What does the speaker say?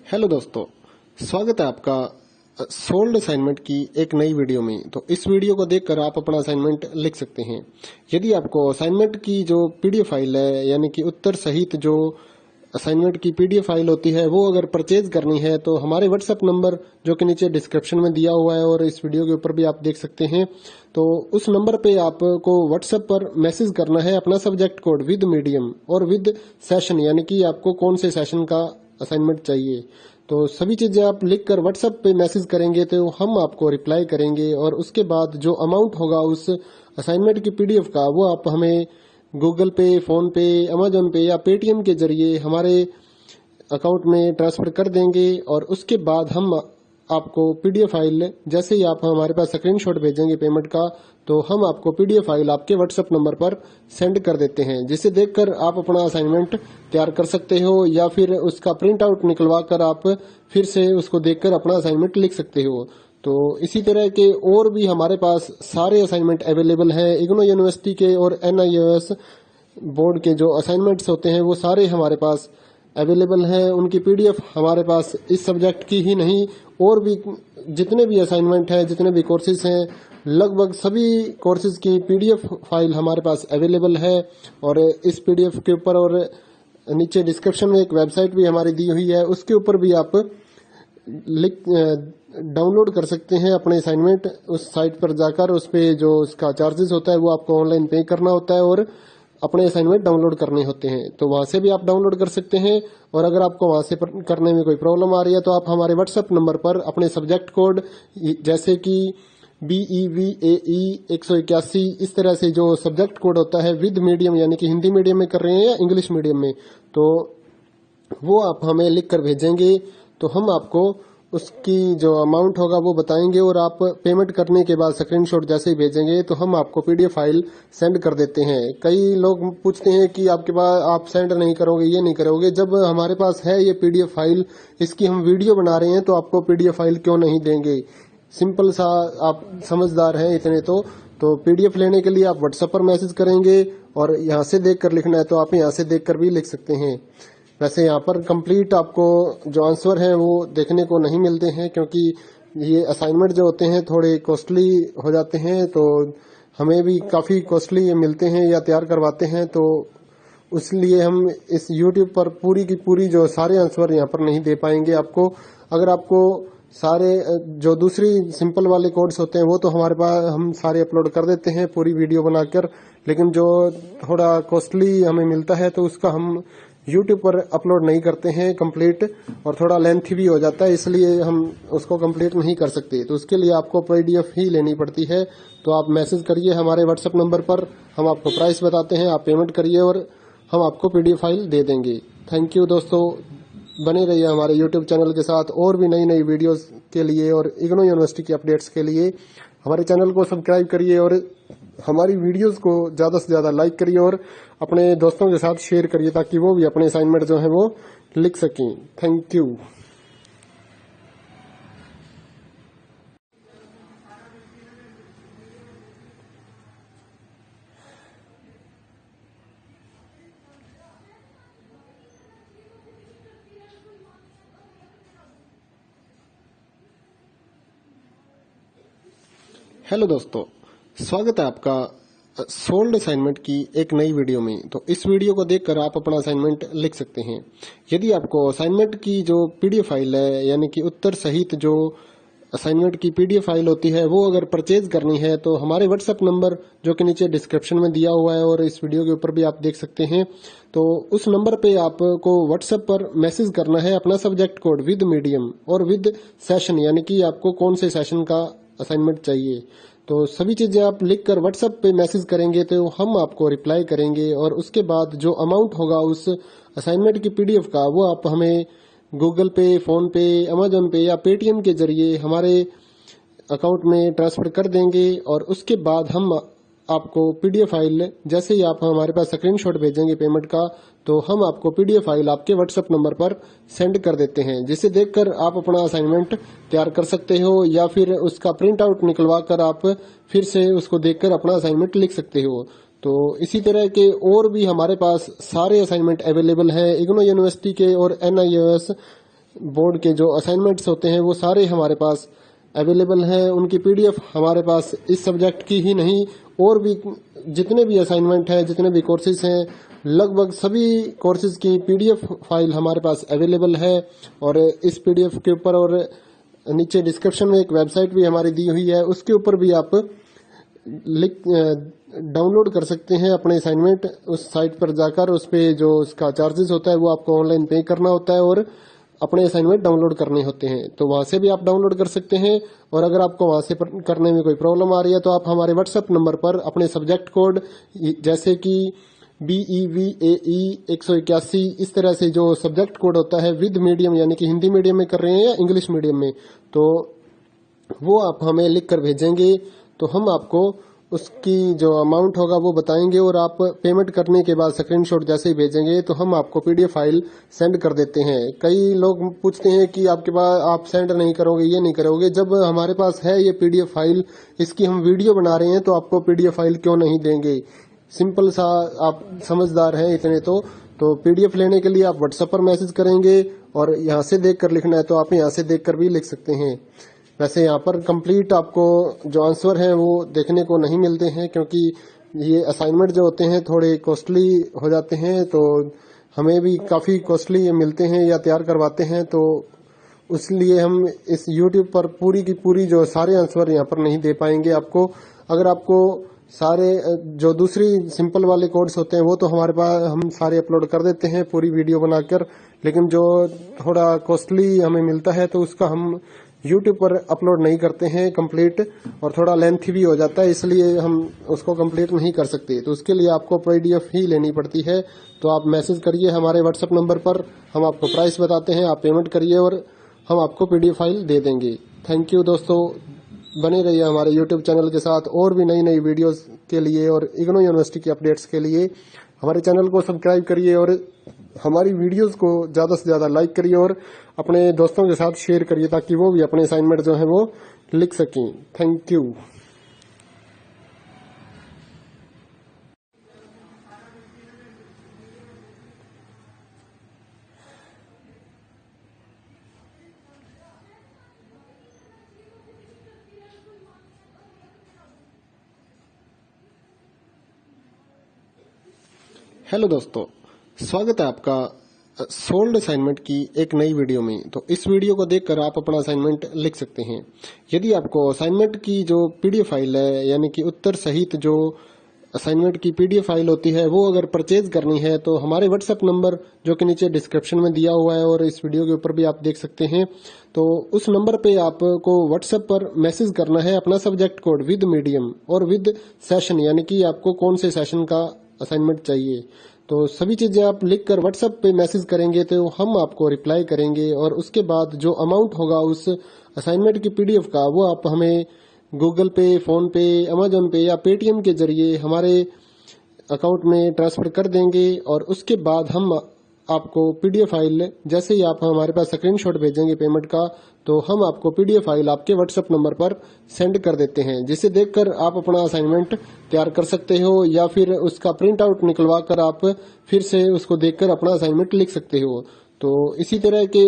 Hello दोस्तों, स्वागत है आपका सोल्ड असाइनमेंट की एक नई वीडियो में। तो इस वीडियो को देखकर आप अपना असाइनमेंट लिख सकते हैं। यदि आपको असाइनमेंट की जो पीडीएफ फाइल है, यानी कि उत्तर सहित जो असाइनमेंट की पीडीएफ फाइल होती है, वो अगर परचेज करनी है तो हमारे व्हाट्सएप नंबर जो कि नीचे डिस्क्रिप्शन में दिया हुआ है और इस वीडियो के ऊपर भी आप देख सकते हैं, तो उस नंबर पे आपको व्हाट्सएप पर मैसेज करना है अपना सब्जेक्ट कोड विद मीडियम और विद सेशन, यानी कि आपको कौन से सेशन का असाइनमेंट चाहिए। तो सभी चीजें आप लिखकर व्हाट्सएप पे मैसेज करेंगे तो हम आपको रिप्लाई करेंगे और उसके बाद जो अमाउंट होगा उस असाइनमेंट की पीडीएफ का, वो आप हमें गूगल पे, फोन पे, अमेजोन पे या पेटीएम के जरिए हमारे अकाउंट में ट्रांसफर कर देंगे। और उसके बाद हम आपको पीडीएफ फाइल, जैसे ही आप हमारे पास स्क्रीनशॉट भेजेंगे पेमेंट का, तो हम आपको पीडीएफ फाइल आपके व्हाट्सएप नंबर पर सेंड कर देते हैं, जिसे देखकर आप अपना असाइनमेंट तैयार कर सकते हो या फिर उसका प्रिंट आउट निकलवा कर आप फिर से उसको देखकर अपना असाइनमेंट लिख सकते हो। तो इसी तरह के और भी हमारे पास सारे असाइनमेंट अवेलेबल हैं। इग्नो यूनिवर्सिटी के और NIOS बोर्ड के जो असाइनमेंट्स होते हैं वो सारे हमारे पास अवेलेबल हैं। उनकी पीडीएफ हमारे पास इस सब्जेक्ट की ही नहीं, और भी जितने भी असाइनमेंट हैं, जितने भी कोर्सेज हैं, लगभग सभी कोर्सेज की पीडीएफ फाइल हमारे पास अवेलेबल है। और इस पीडीएफ के ऊपर और नीचे डिस्क्रिप्शन में एक वेबसाइट भी हमारी दी हुई है, उसके ऊपर भी आप डाउनलोड कर सकते हैं अपने असाइनमेंट। उस साइट पर जाकर उस पे जो उसका चार्जेस होता है वो आपको ऑनलाइन पे करना होता है और अपने असाइनमेंट डाउनलोड करने होते हैं। तो वहां से भी आप डाउनलोड कर सकते हैं। और अगर आपको वहां से करने में कोई प्रॉब्लम आ रही है तो आप हमारे व्हाट्सएप नंबर पर अपने सब्जेक्ट कोड, जैसे कि BEVAE 181, इस तरह से जो सब्जेक्ट कोड होता है विद मीडियम, यानी कि हिंदी मीडियम में कर रहे हैं या इंग्लिश मीडियम में, तो वो आप हमें लिख कर भेजेंगे तो हम आपको उसकी जो अमाउंट होगा वो बताएंगे। और आप पेमेंट करने के बाद स्क्रीनशॉट जैसे ही भेजेंगे तो हम आपको पीडीएफ फाइल सेंड कर देते हैं। कई लोग पूछते हैं कि आपके पास आप सेंड नहीं करोगे, ये नहीं करोगे। जब हमारे पास है ये पीडीएफ फाइल, इसकी हम वीडियो बना रहे हैं, तो आपको पीडीएफ फाइल क्यों नहीं देंगे। सिंपल सा, आप समझदार हैं इतने तो पीडीएफ लेने के लिए आप व्हाट्सएप पर मैसेज करेंगे और यहाँ से देख कर लिखना है तो आप यहाँ से देख कर भी लिख सकते हैं। वैसे यहाँ पर कंप्लीट आपको जो आंसर है वो देखने को नहीं मिलते हैं, क्योंकि ये असाइनमेंट जो होते हैं थोड़े कॉस्टली हो जाते हैं, तो हमें भी काफी कॉस्टली मिलते हैं या तैयार करवाते हैं। तो इसलिए हम इस YouTube पर पूरी की पूरी जो सारे आंसर यहाँ पर नहीं दे पाएंगे आपको। अगर आपको सारे जो दूसरी सिंपल वाले कोड्स होते हैं वो तो हमारे पास हम सारे अपलोड कर देते हैं पूरी वीडियो बनाकर, लेकिन जो थोड़ा कॉस्टली हमें मिलता है तो उसका हम YouTube पर अपलोड नहीं करते हैं कंप्लीट, और थोड़ा लेंथी भी हो जाता है, इसलिए हम उसको कंप्लीट नहीं कर सकते। तो उसके लिए आपको पीडीएफ ही लेनी पड़ती है। तो आप मैसेज करिए हमारे व्हाट्सएप नंबर पर, हम आपको प्राइस बताते हैं, आप पेमेंट करिए और हम आपको पीडीएफ फाइल दे देंगे। थैंक यू दोस्तों, बने रहिए हमारे YouTube चैनल के साथ और भी नई नई वीडियोस के लिए और इग्नो यूनिवर्सिटी की अपडेट्स के लिए हमारे चैनल को सब्सक्राइब करिए और हमारी वीडियोस को ज्यादा से ज्यादा लाइक करिए और अपने दोस्तों के साथ शेयर करिए, ताकि वो भी अपने असाइनमेंट जो है वो लिख सकें। Thank you. हेलो दोस्तों, स्वागत है आपका सोल्ड असाइनमेंट की एक नई वीडियो में। तो इस वीडियो को देखकर आप अपना असाइनमेंट लिख सकते हैं। यदि आपको असाइनमेंट की जो पीडीएफ फाइल है, यानी कि उत्तर सहित जो असाइनमेंट की पीडीएफ फाइल होती है, वो अगर परचेज करनी है तो हमारे व्हाट्सएप नंबर जो कि नीचे डिस्क्रिप्शन में दिया हुआ है और इस वीडियो के ऊपर भी आप देख सकते हैं, तो उस नंबर पे आपको व्हाट्सएप पर मैसेज करना है अपना सब्जेक्ट कोड विद मीडियम और विद सेशन, यानी कि आपको कौन से सेशन का असाइनमेंट चाहिए। तो सभी चीजें आप लिखकर व्हाट्सएप पे मैसेज करेंगे तो हम आपको रिप्लाई करेंगे। और उसके बाद जो अमाउंट होगा उस असाइनमेंट की पीडीएफ का, वो आप हमें गूगल पे, फोन पे, अमेजोन पे या पेटीएम के जरिए हमारे अकाउंट में ट्रांसफर कर देंगे। और उसके बाद हम आपको पीडीएफ फाइल, जैसे ही आप हमारे पास स्क्रीनशॉट भेजेंगे पेमेंट का, तो हम आपको पीडीएफ फाइल आपके व्हाट्सएप नंबर पर सेंड कर देते हैं, जिसे देखकर आप अपना असाइनमेंट तैयार कर सकते हो या फिर उसका प्रिंट आउट निकलवा कर आप फिर से उसको देखकर अपना असाइनमेंट लिख सकते हो। तो इसी तरह के और भी हमारे पास सारे असाइनमेंट अवेलेबल हैं। इग्नो यूनिवर्सिटी के और NIOS बोर्ड के जो असाइनमेंट्स होते हैं वो सारे हमारे पास अवेलेबल हैं। उनकी पीडीएफ हमारे पास इस सब्जेक्ट की ही नहीं और भी जितने भी असाइनमेंट हैं, जितने भी कोर्सेज हैं, लगभग सभी कोर्सेज की पीडीएफ फाइल हमारे पास अवेलेबल है। और इस पीडीएफ के ऊपर और नीचे डिस्क्रिप्शन में एक वेबसाइट भी हमारी दी हुई है, उसके ऊपर भी आप डाउनलोड कर सकते हैं अपने असाइनमेंट। उस साइट पर जाकर उस पे जो उसका चार्जेस होता है वो आपको ऑनलाइन पे करना होता है और अपने असाइनमेंट डाउनलोड करने होते हैं। तो वहां से भी आप डाउनलोड कर सकते हैं। और अगर आपको वहां से करने में कोई प्रॉब्लम आ रही है तो आप हमारे व्हाट्सएप नंबर पर अपने सब्जेक्ट कोड जैसे कि BEVAE 181 इस तरह से जो सब्जेक्ट कोड होता है विद मीडियम यानी कि हिंदी मीडियम में कर रहे हैं या इंग्लिश मीडियम में, तो वो आप हमें लिख कर भेजेंगे तो हम आपको उसकी जो अमाउंट होगा वो बताएंगे और आप पेमेंट करने के बाद स्क्रीनशॉट जैसे ही भेजेंगे तो हम आपको पीडीएफ फाइल सेंड कर देते हैं। कई लोग पूछते हैं कि आपके पास आप सेंड नहीं करोगे, ये नहीं करोगे। जब हमारे पास है ये पीडीएफ फाइल, इसकी हम वीडियो बना रहे हैं तो आपको पीडीएफ फाइल क्यों नहीं देंगे। सिंपल सा, आप समझदार हैं इतने तो पीडीएफ लेने के लिए आप व्हाट्सएप पर मैसेज करेंगे और यहाँ से देख कर लिखना है तो आप यहाँ से देख कर भी लिख सकते हैं। वैसे यहाँ पर कंप्लीट आपको जो आंसर है वो देखने को नहीं मिलते हैं क्योंकि ये असाइनमेंट जो होते हैं थोड़े कॉस्टली हो जाते हैं, तो हमें भी काफ़ी कॉस्टली ये मिलते हैं या तैयार करवाते हैं, तो इसलिए हम इस YouTube पर पूरी की पूरी जो सारे आंसर यहाँ पर नहीं दे पाएंगे आपको। अगर आपको सारे जो दूसरी सिंपल वाले कोड्स होते हैं वो तो हमारे पास हम सारे अपलोड कर देते हैं पूरी वीडियो बनाकर, लेकिन जो थोड़ा कॉस्टली हमें मिलता है तो उसका हम YouTube पर अपलोड नहीं करते हैं कंप्लीट, और थोड़ा लेंथी भी हो जाता है, इसलिए हम उसको कंप्लीट नहीं कर सकते। तो उसके लिए आपको पीडीएफ ही लेनी पड़ती है। तो आप मैसेज करिए हमारे व्हाट्सएप नंबर पर, हम आपको प्राइस बताते हैं, आप पेमेंट करिए और हम आपको पीडीएफ फाइल दे देंगे। थैंक यू दोस्तों, बने रहिए हमारे YouTube चैनल के साथ और भी नई नई वीडियोस के लिए और इग्नू यूनिवर्सिटी के अपडेट्स के लिए हमारे चैनल को सब्सक्राइब करिए और हमारी वीडियोस को ज़्यादा से ज़्यादा लाइक करिए और अपने दोस्तों के साथ शेयर करिए ताकि वो भी अपने असाइनमेंट जो है वो लिख सकें। Thank you. हेलो दोस्तों, स्वागत है आपका सोल्ड असाइनमेंट की एक नई वीडियो में। तो इस वीडियो को देखकर आप अपना असाइनमेंट लिख सकते हैं। यदि आपको असाइनमेंट की जो पीडीएफ फाइल है यानी कि उत्तर सहित जो असाइनमेंट की पीडीएफ फाइल होती है वो अगर परचेज करनी है तो हमारे व्हाट्सएप नंबर जो कि नीचे डिस्क्रिप्शन में दिया हुआ है और इस वीडियो के ऊपर भी आप देख सकते हैं, तो उस नंबर पे आपको व्हाट्सएप पर मैसेज करना है अपना सब्जेक्ट कोड विद मीडियम और विद सेशन यानी कि आपको कौन से सेशन का असाइनमेंट चाहिए। तो सभी चीजें आप लिखकर व्हाट्सएप पे मैसेज करेंगे तो हम आपको रिप्लाई करेंगे और उसके बाद जो अमाउंट होगा उस असाइनमेंट की पीडीएफ का वो आप हमें गूगल पे, फोन पे, अमेजोन पे या पेटीएम के जरिए हमारे अकाउंट में ट्रांसफर कर देंगे। और उसके बाद हम आपको पीडीएफ फाइल जैसे ही आप हमारे पास स्क्रीनशॉट भेजेंगे पेमेंट का, तो हम आपको पीडीएफ फाइल आपके व्हाट्सएप नंबर पर सेंड कर देते हैं, जिसे देखकर आप अपना असाइनमेंट तैयार कर सकते हो या फिर उसका प्रिंट आउट निकलवा कर आप फिर से उसको देखकर अपना असाइनमेंट लिख सकते हो। तो इसी तरह के